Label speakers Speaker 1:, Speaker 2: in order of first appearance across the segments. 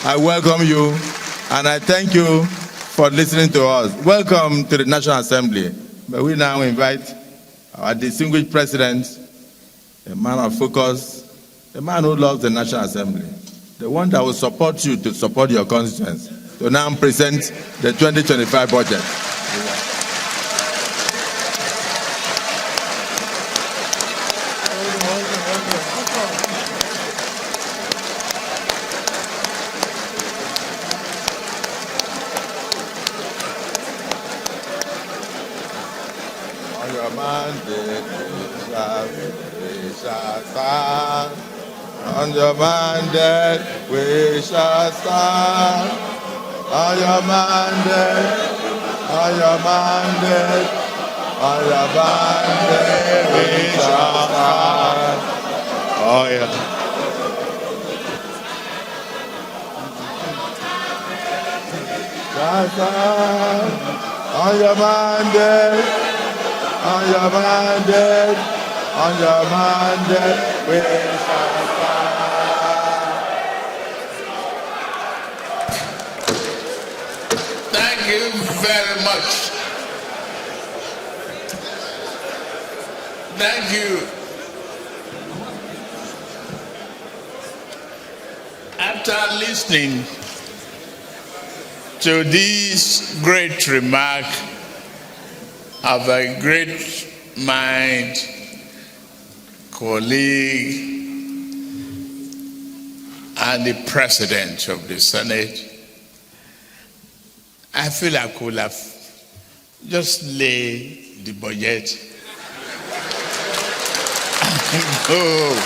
Speaker 1: I welcome you, and I thank you for listening to us. Welcome to the National Assembly. May we now invite our distinguished president, a man of focus, a man who loves the National Assembly, the one that will support you to support your constituents, to now present the 2025 budget. On your mandate we shall stand. On your mandate we shall stand. On your mandate, on your mandate, on your mandate we shall stand. Oh yeah. On your mandate. On your mandate, on your mandate, we shall stand.
Speaker 2: Thank you very much. Thank you. After listening to this great remark of a great mind, colleague, and the president of the Senate, I feel I could have just lay the budget and go.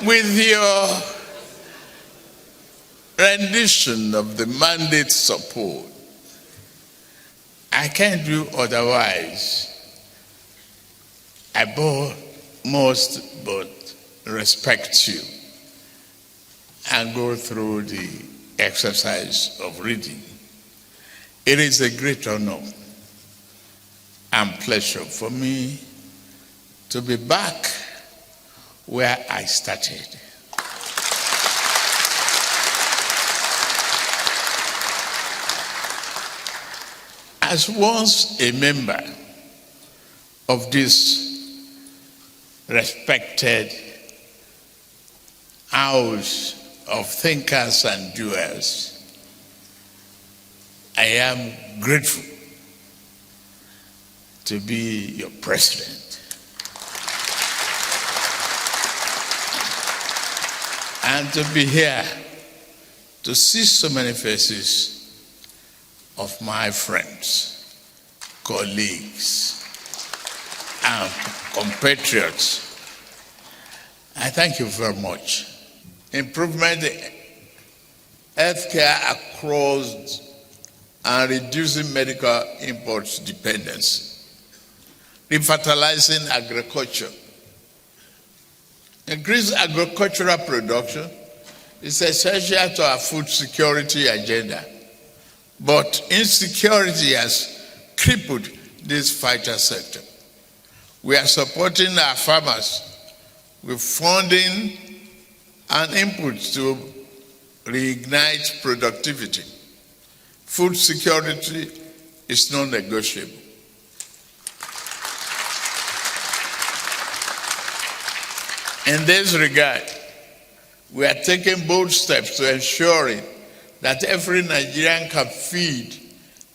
Speaker 2: With your rendition of the mandate support, I can't do otherwise. I must but respect you and go through the exercise of reading. It is a great honor and pleasure for me to be back where I started. As once a member of this respected house of thinkers and doers, I am grateful to be your president. And to be here to see so many faces of my friends, colleagues, and compatriots. I thank you very much. Improvement in healthcare across and reducing medical imports dependency. Refertilizing agriculture. Increased agricultural production is essential to our food security agenda. But insecurity has crippled this vital sector. We are supporting our farmers with funding and inputs to reignite productivity. Food security is non-negotiable. In this regard, we are taking bold steps to ensuring that every Nigerian can feed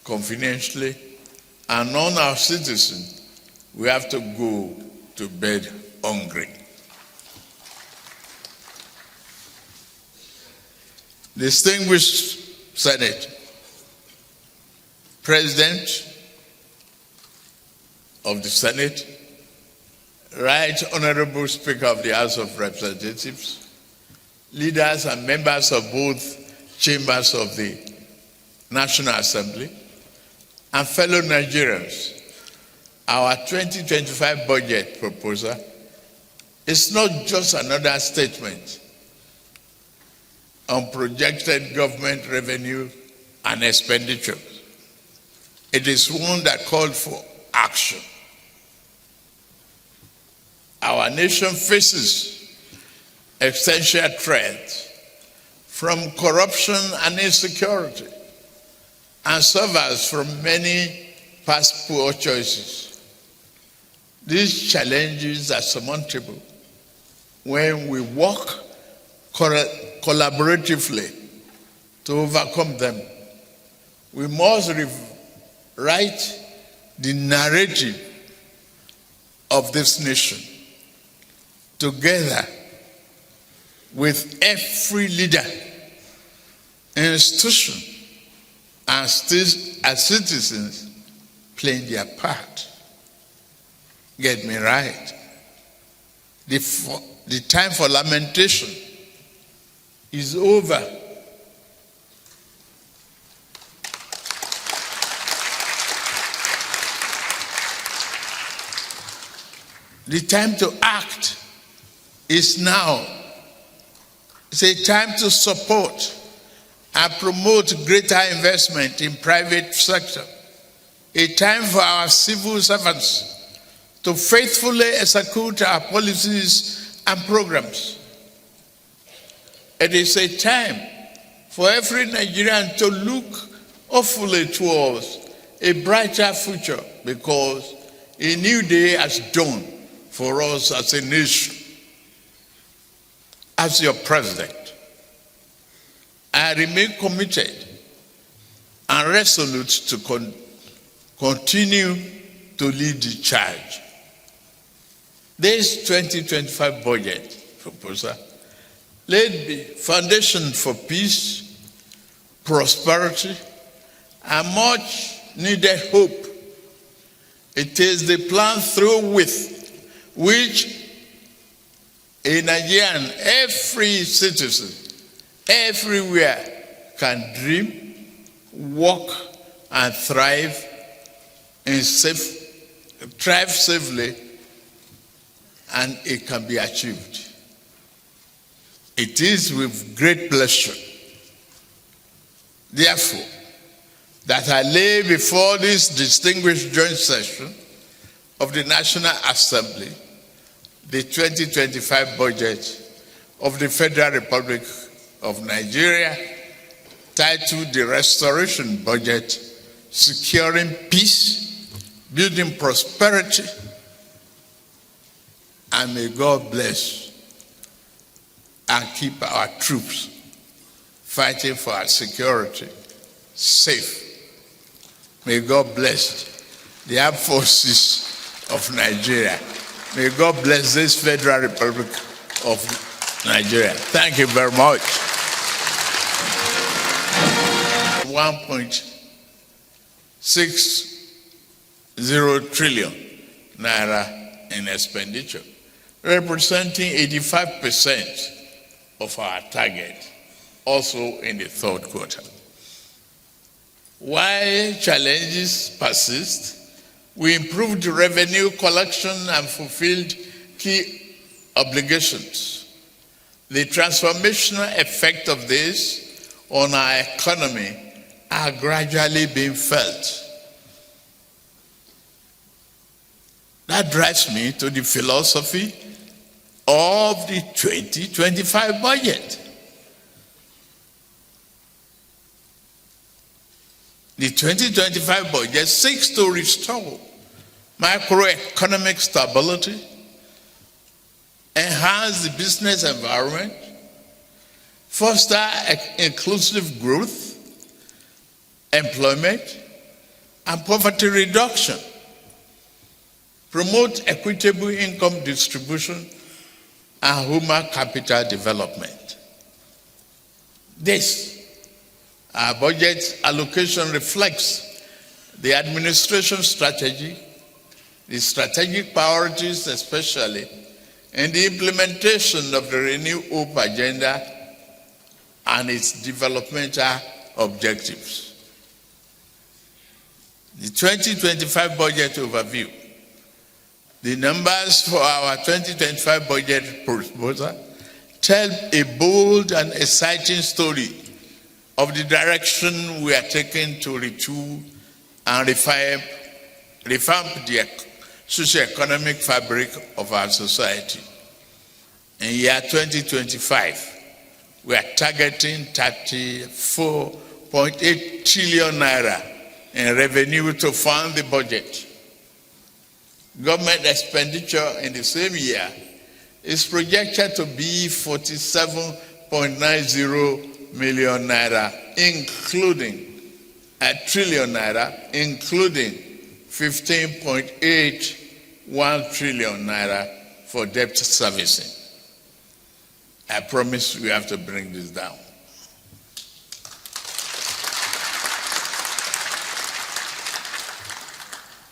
Speaker 2: conveniently, and none our citizens will have to go to bed hungry. Distinguished Senate, President of the Senate, Right Honorable Speaker of the House of Representatives, leaders and members of both chambers of the National Assembly, and fellow Nigerians, our 2025 budget proposal is not just another statement on projected government revenue and expenditure. It is one that called for action. our nation faces existential threats from corruption and insecurity, and suffers from many past poor choices. These challenges are surmountable when we work collaboratively to overcome them. We must rewrite the narrative of this nation together with every leader, institution, and citizens playing their part. Get me right. The time for lamentation is over. The time to act is now. It's a time to support and promote greater investment in private sector. A time for our civil servants to faithfully execute our policies and programs. It is a time for every Nigerian to look hopefully towards a brighter future, because a new day has dawned for us as a nation. As your president, I remain committed and resolute to continue to lead the charge. This 2025 budget proposal laid the foundation for peace, prosperity, and much needed hope. It is the plan through which a Nigerian, every citizen, everywhere can dream, work, and thrive safely, and it can be achieved. It is with great pleasure, therefore, that I lay before this distinguished joint session of the National Assembly the 2025 budget of the Federal Republic of Nigeria, titled the Restoration Budget, Securing Peace, Building Prosperity, and may God bless and keep our troops fighting for our security safe. May God bless the armed forces of Nigeria. May God bless this Federal Republic of Nigeria. Thank you very much. 1.60 trillion naira in expenditure, representing 85% of our target, also in the third quarter. While challenges persist, we improved revenue collection and fulfilled key obligations. The transformational effect of this on our economy are gradually being felt. That drives me to the philosophy of the 2025 budget. The 2025 budget seeks to restore macroeconomic stability, enhance the business environment, foster inclusive growth, employment, and poverty reduction, promote equitable income distribution, and human capital development. This, our budget allocation, reflects the administration strategy, the strategic priorities, especially in the implementation of the Renew Hope agenda and its developmental objectives. The 2025 budget overview. The numbers for our 2025 budget proposal tell a bold and exciting story of the direction we are taking to retool and revamp socio-economic fabric of our society. In year 2025, we are targeting 34.8 trillion naira in revenue to fund the budget. Government expenditure in the same year is projected to be 47.90 million naira, including a trillion naira, including 15.81 trillion naira for debt servicing. I promise we have to bring this down.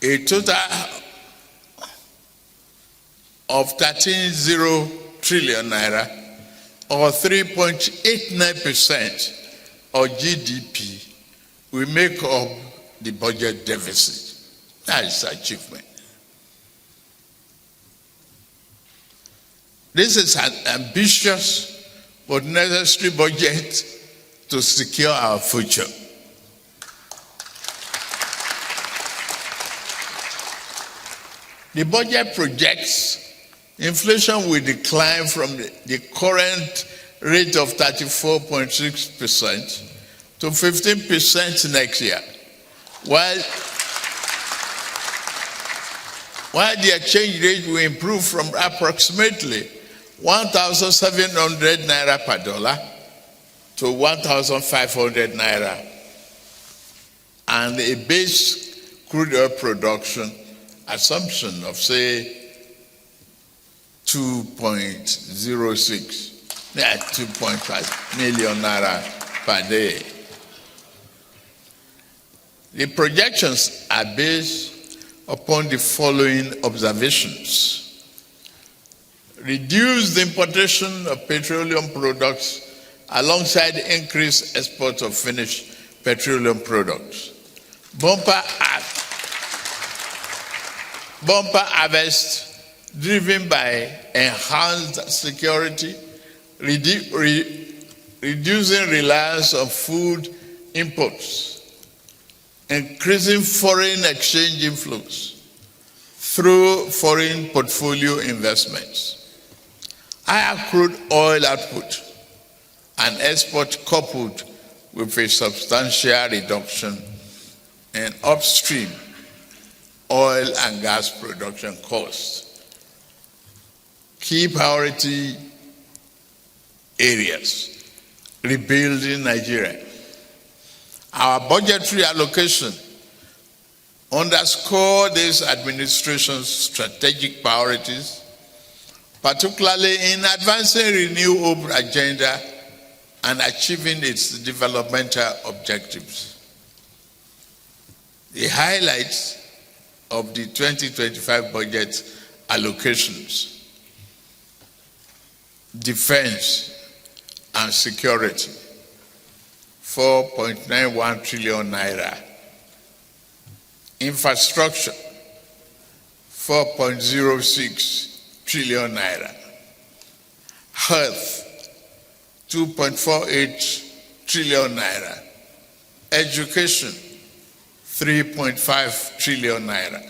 Speaker 2: A total of 13.0 trillion naira, or 3.89% of GDP, will make up the budget deficit. That is achievement. This is an ambitious but necessary budget to secure our future. The budget projects inflation will decline from the current rate of 34.6% to 15% next year, while the exchange rate will improve from approximately 1,700 naira per dollar to 1,500 naira, and a base crude oil production assumption of, say, 2.5 million naira per day. The projections are based upon the following observations. Reduce the importation of petroleum products alongside increased exports of finished petroleum products. Bumper harvest driven by enhanced security, reducing reliance on food imports, increasing foreign exchange inflows through foreign portfolio investments, higher crude oil output, and export coupled with a substantial reduction in upstream oil and gas production costs. Key priority areas: rebuilding Nigeria. Our budgetary allocation underscore this administration's strategic priorities, particularly in advancing renewable agenda and achieving its developmental objectives. The highlights of the 2025 budget allocations: defense and security, 4.91 trillion naira. Infrastructure, 4.06 trillion naira. Health, 2.48 trillion naira. Education, 3.5 trillion naira.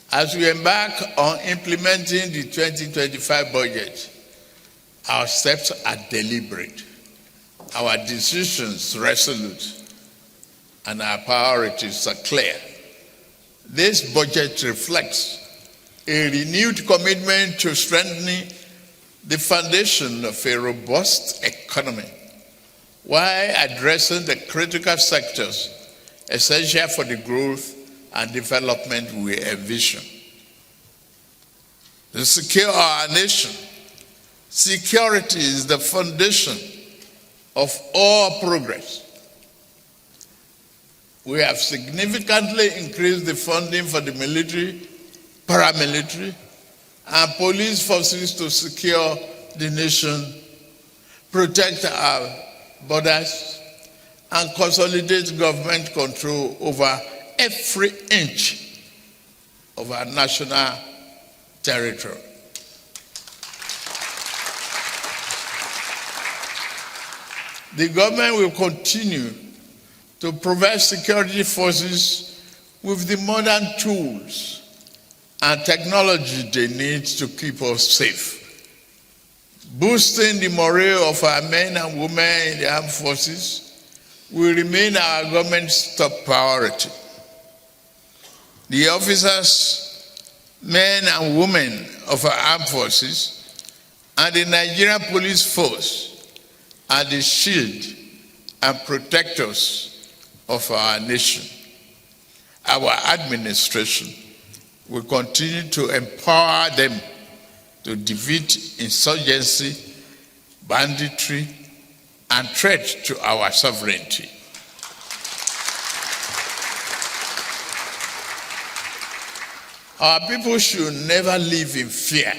Speaker 2: As we embark on implementing the 2025 budget, our steps are deliberate, our decisions resolute, and our priorities are clear. This budget reflects a renewed commitment to strengthening the foundation of a robust economy while addressing the critical sectors essential for the growth and development we envision. To secure our nation, security is the foundation of all progress. We have significantly increased the funding for the military, paramilitary, and police forces to secure the nation, protect our borders, and consolidate government control over every inch of our national territory. The government will continue to provide security forces with the modern tools and technology they need to keep us safe. Boosting the morale of our men and women in the armed forces will remain our government's top priority. The officers, men and women of our armed forces and the Nigerian police force are the shield and protectors of our nation. Our administration will continue to empower them to defeat insurgency, banditry, and threat to our sovereignty. Our people should never live in fear,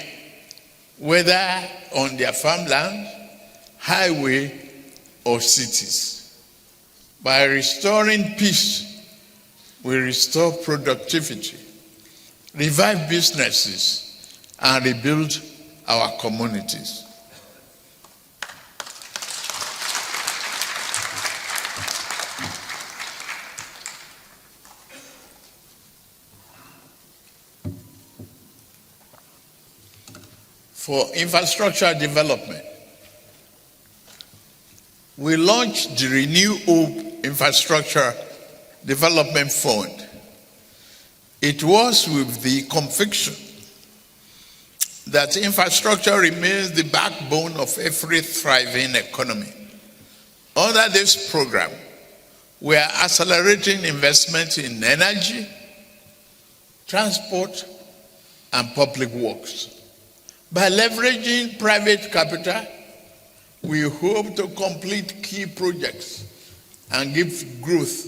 Speaker 2: whether on their farmland, highway, or cities. By restoring peace, we restore productivity, revive businesses, and rebuild our communities. For infrastructure development, we launched the Renew Hope Infrastructure Development Fund. It was with the conviction that infrastructure remains the backbone of every thriving economy. Under this program, we are accelerating investment in energy, transport, and public works. By leveraging private capital, we hope to complete key projects and give growth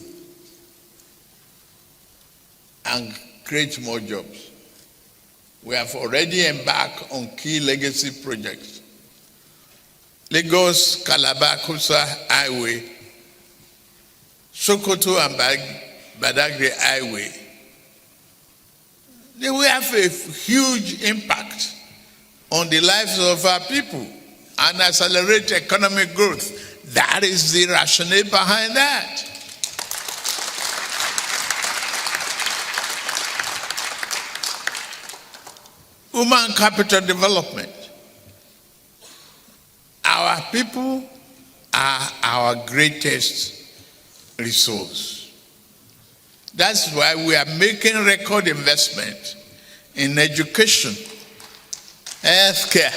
Speaker 2: and create more jobs. We have already embarked on key legacy projects. Lagos-Calabar-Kusa Highway, Sokoto and Badagry Highway. They will have a huge impact on the lives of our people and accelerate economic growth. That is the rationale behind that. Human capital development. Our people are our greatest resource. That's why we are making record investment in education, healthcare,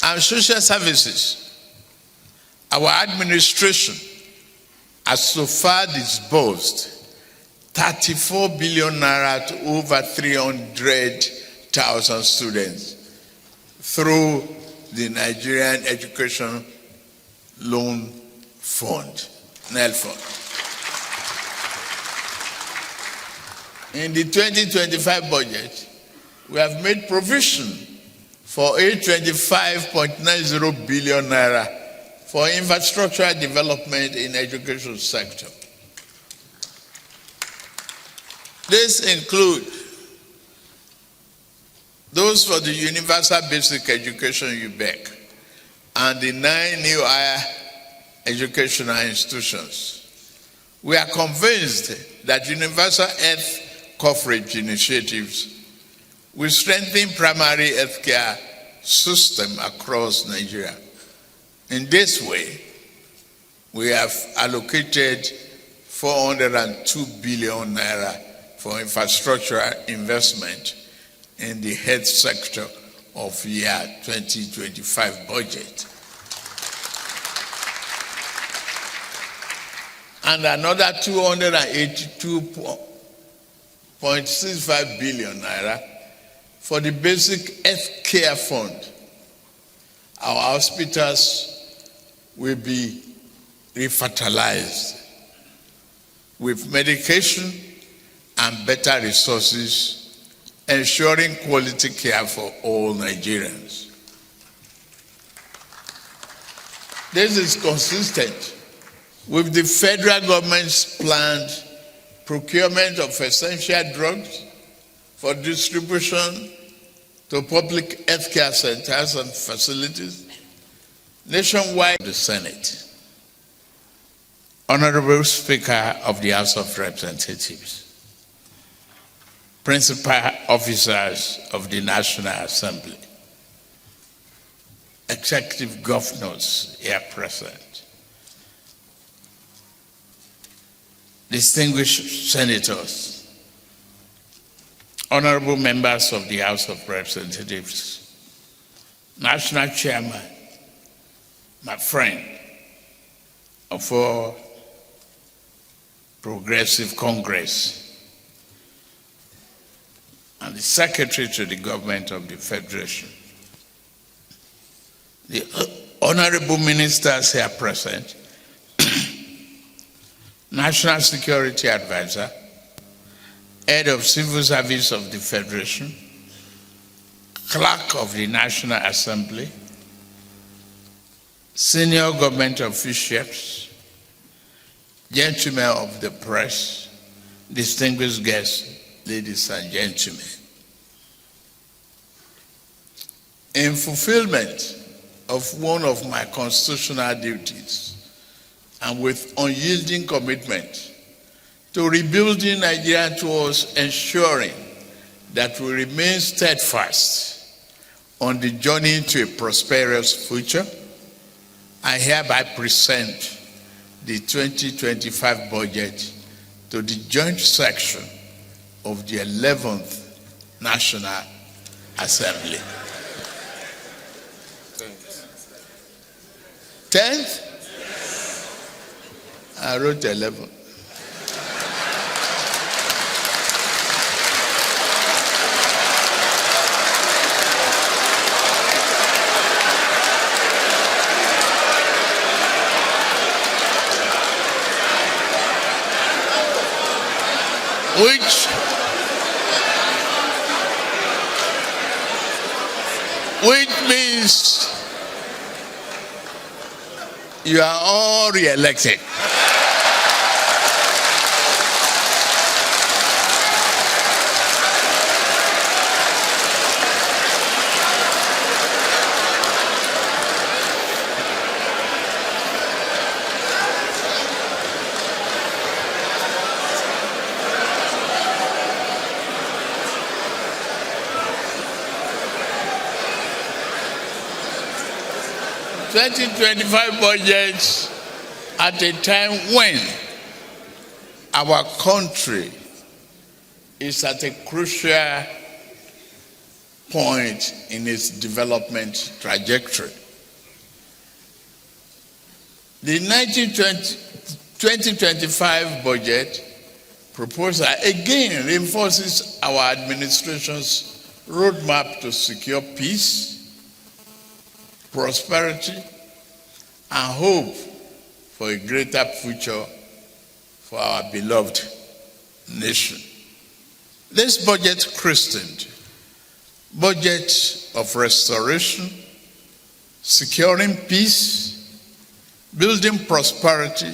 Speaker 2: and social services. Our administration has so far disbursed 34 billion naira to over 300,000 students through the Nigerian Education Loan Fund, NEL Fund. In the 2025 budget, we have made provision for 825.90 billion naira for infrastructure development in education sector. This includes those for the Universal Basic Education UBEC and the 9 new higher educational institutions. We are convinced that universal health coverage initiatives will strengthen primary healthcare system across Nigeria. In this way, we have allocated 402 billion naira for infrastructure investment in the health sector of year 2025 budget. And another 282.65 billion naira for the basic health care fund. Our hospitals will be revitalized with medication and better resources, ensuring quality care for all Nigerians. This is consistent with the federal government's planned procurement of essential drugs for distribution to public healthcare centers and facilities nationwide. The Senate. Honorable Speaker of the House of Representatives, principal officers of the National Assembly, executive governors here present, distinguished senators, honorable members of the House of Representatives, national chairman, my friend of all Progressive Congress, and the Secretary to the Government of the Federation, the honorable ministers here present, National Security Advisor, Head of Civil Service of the Federation, Clerk of the National Assembly, senior government officials, gentlemen of the press, distinguished guests, ladies and gentlemen. In fulfillment of one of my constitutional duties and with unyielding commitment to rebuilding Nigeria towards ensuring that we remain steadfast on the journey to a prosperous future, I hereby present the 2025 budget to the joint section of the 11th National Assembly. 10th? I wrote 11. Which means you are all re-elected. $2025 budgets at a time when our country is at a crucial point in its development trajectory. The 2025 budget proposal again reinforces our administration's roadmap to secure peace, prosperity, and hope for a greater future for our beloved nation. This budget christened Budget of Restoration, Securing Peace, Building Prosperity,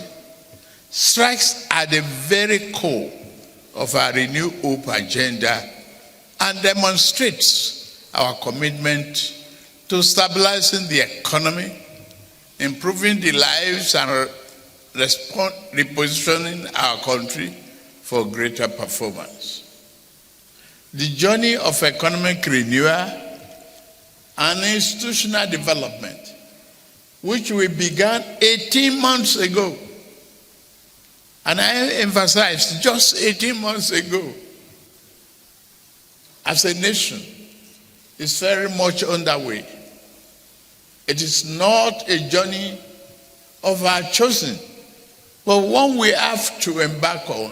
Speaker 2: strikes at the very core of our Renew Hope agenda and demonstrates our commitment to stabilizing the economy, improving the lives and repositioning our country for greater performance. The journey of economic renewal and institutional development, which we began 18 months ago, and I emphasize just 18 months ago, as a nation, is very much underway. It is not a journey of our choosing, but one we have to embark on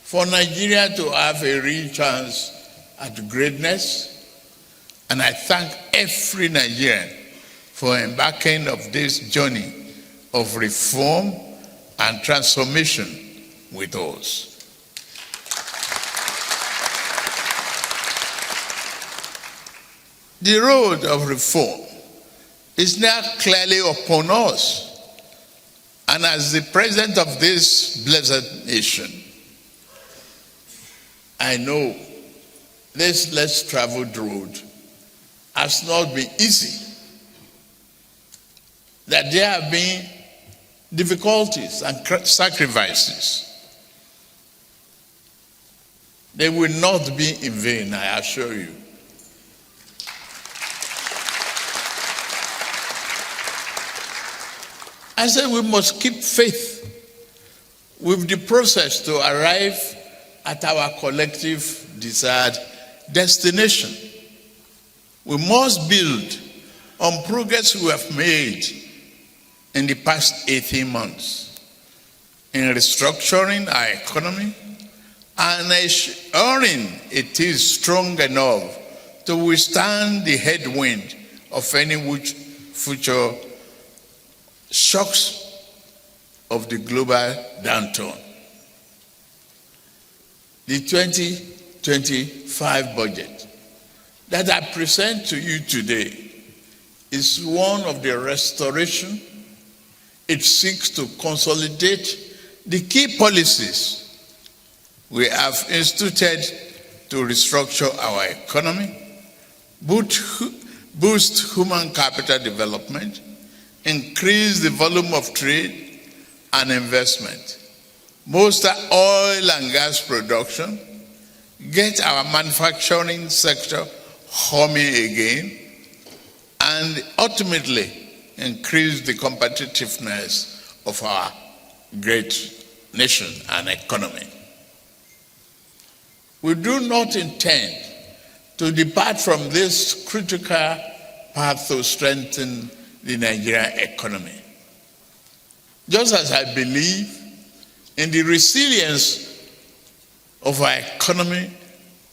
Speaker 2: for Nigeria to have a real chance at greatness. And I thank every Nigerian for embarking of this journey of reform and transformation with us. The road of reform is now clearly upon us. And as the president of this blessed nation, I know this less traveled road has not been easy. That there have been difficulties, and sacrifices. They will not be in vain, I assure you. I said we must keep faith with the process to arrive at our collective desired destination. We must build on progress we have made in the past 18 months in restructuring our economy and ensuring it is strong enough to withstand the headwind of any future shocks of the global downturn. The 2025 budget that I present to you today is one of the restoration. It seeks to consolidate the key policies we have instituted to restructure our economy, boost human capital development, increase the volume of trade and investment, bolster oil and gas production, get our manufacturing sector humming again, and ultimately increase the competitiveness of our great nation and economy. We do not intend to depart from this critical path to strengthen the Nigerian economy. Just as I believe in the resilience of our economy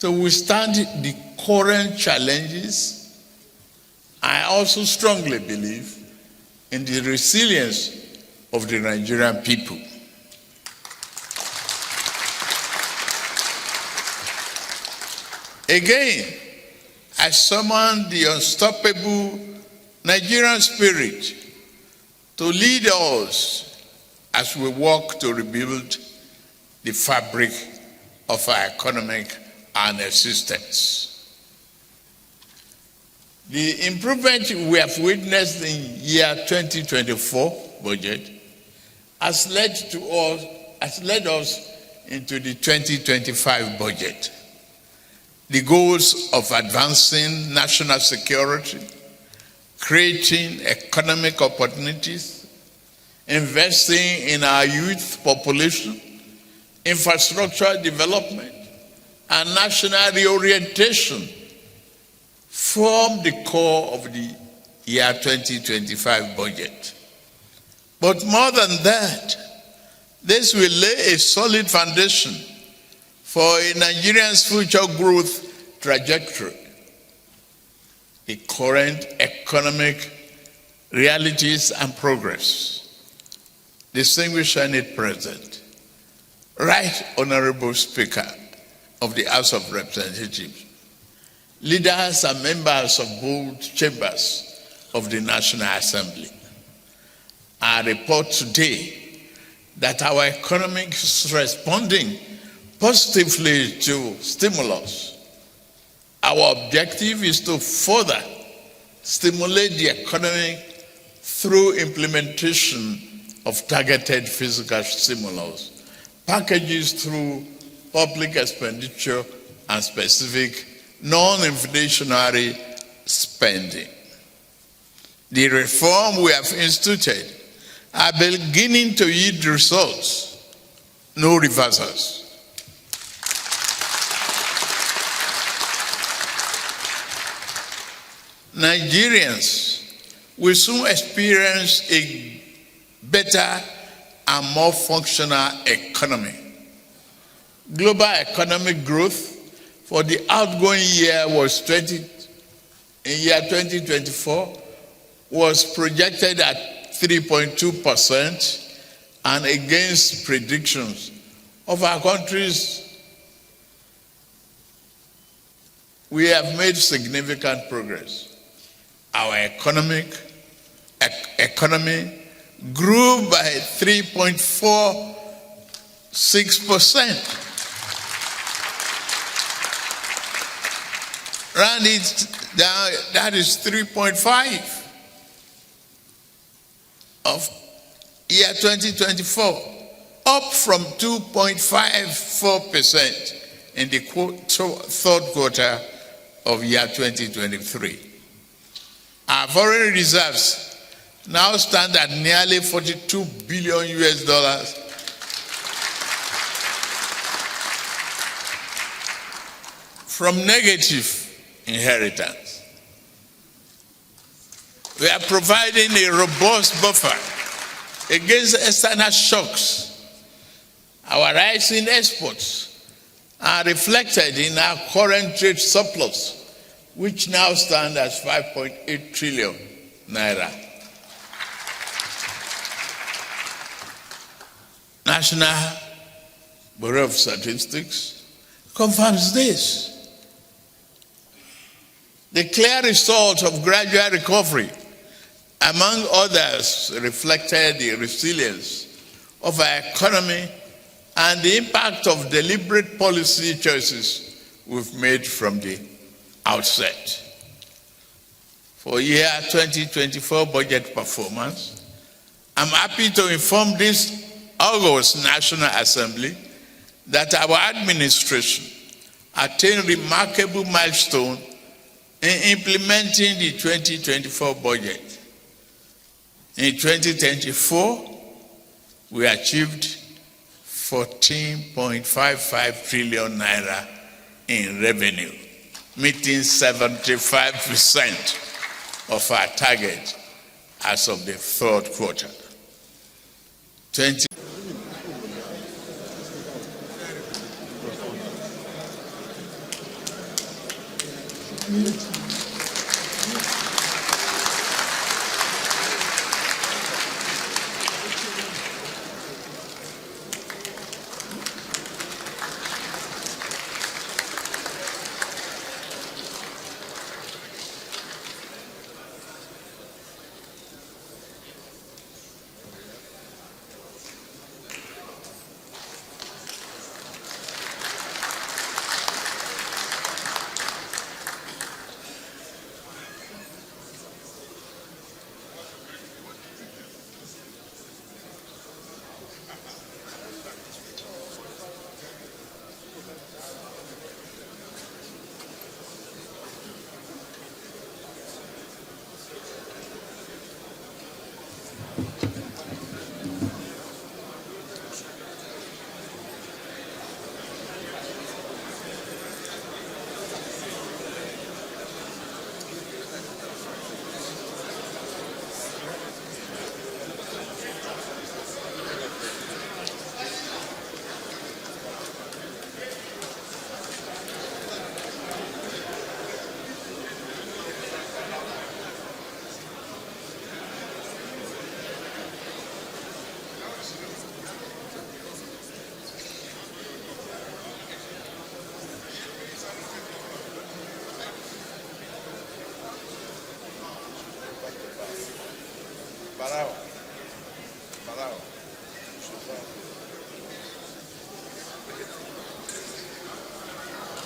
Speaker 2: to withstand the current challenges, I also strongly believe in the resilience of the Nigerian people. Again, I summon the unstoppable Nigerian spirit to lead us as we work to rebuild the fabric of our economic and existence. The improvement we have witnessed in year 2024 budget has led us into the 2025 budget. The goals of advancing national security, creating economic opportunities, investing in our youth population, infrastructure development, and national reorientation form the core of the year 2025 budget. But more than that, this will lay a solid foundation for a Nigerian's future growth trajectory. The current economic realities and progress. Distinguished Senate President, Right Honorable Speaker of the House of Representatives, leaders and members of both chambers of the National Assembly, I report today that our economy is responding positively to stimulus. Our objective is to further stimulate the economy through implementation of targeted fiscal stimulus, packages through public expenditure and specific non-inflationary spending. The reform we have instituted are beginning to yield results, no reversals. Nigerians will soon experience a better and more functional economy. Global economic growth for the outgoing year in year 2024 was projected at 3.2%, and against predictions of our countries, we have made significant progress. Our economy grew by 3.46%. Round it down, that is 3.5 year 2024, up from 2.54% in the third quarter of year 2023. Our foreign reserves now stand at nearly $42 billion from negative inheritance. We are providing a robust buffer against external shocks. Our rising exports are reflected in our current trade surplus, which now stands at 5.8 trillion naira. National Bureau of Statistics confirms this. The clear result of gradual recovery, among others, reflected the resilience of our economy and the impact of deliberate policy choices we've made from the outset. For year 2024 budget performance, I'm happy to inform this August National Assembly that our administration attained remarkable milestone in implementing the 2024 budget. In 2024, we achieved 14.55 trillion naira in revenue, meeting 75% of our target as of the third quarter. Bravo.